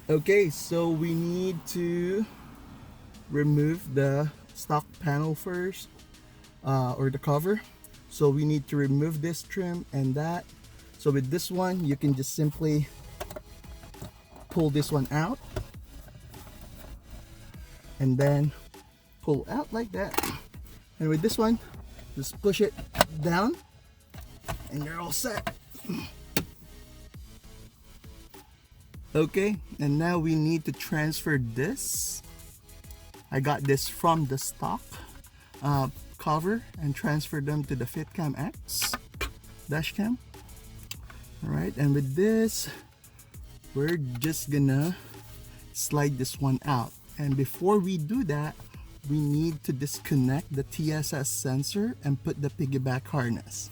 Okay, so we need to remove the stock panel first, or the cover. So we need to remove this trim and that. So with this one, you can just simply pull this one out and then pull out like that. And with this one, just push it down and you're all set. Okay, and now we need to transfer this. I got this from the stock cover and transfer them to the FiTCAMX dashcam. Alright, and with this, we're just gonna slide this one out. And before we do that, we need to disconnect the TSS sensor and put the piggyback harness.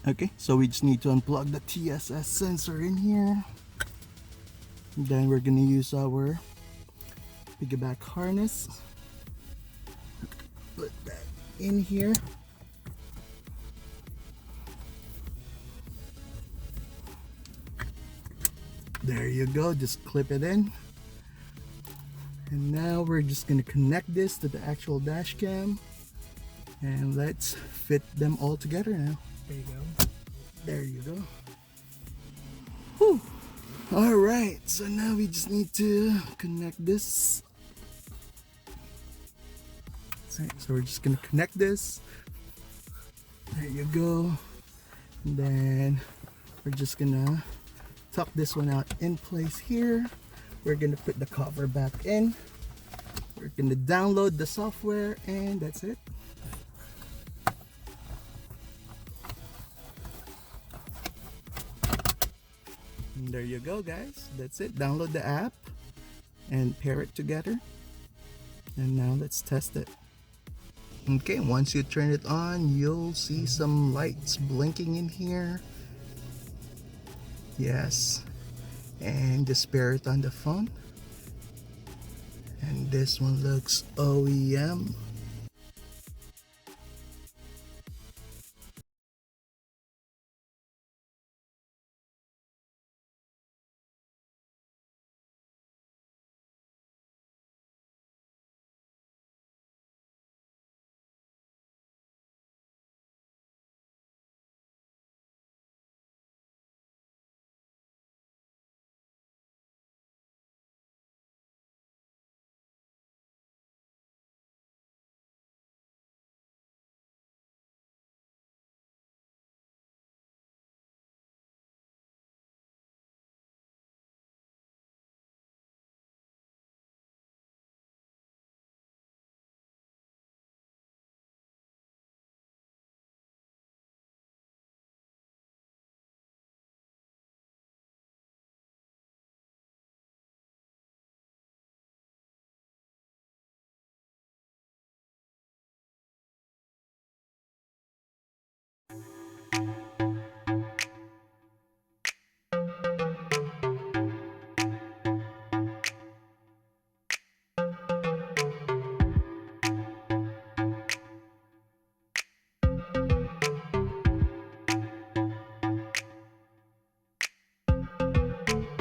Okay, so we just need to unplug the TSS sensor in here. Then we're gonna use our piggyback harness. Put that in here. There you go, just clip it in. And now we're just gonna connect this to the actual dash cam. And let's fit them all together now. There you go. There you go. Whew. All right, so now we just need to connect this. All right, so we're just gonna connect this. There you go. And then we're just gonna tuck this one out in place here. We're gonna put the cover back in. We're gonna download the software and that's it. And there you go, guys. That's it. Download the app and pair it together. And now let's test it. Okay, once you turn it on, you'll see some lights blinking in here. Yes. And just pair it on the phone. And this one looks OEM.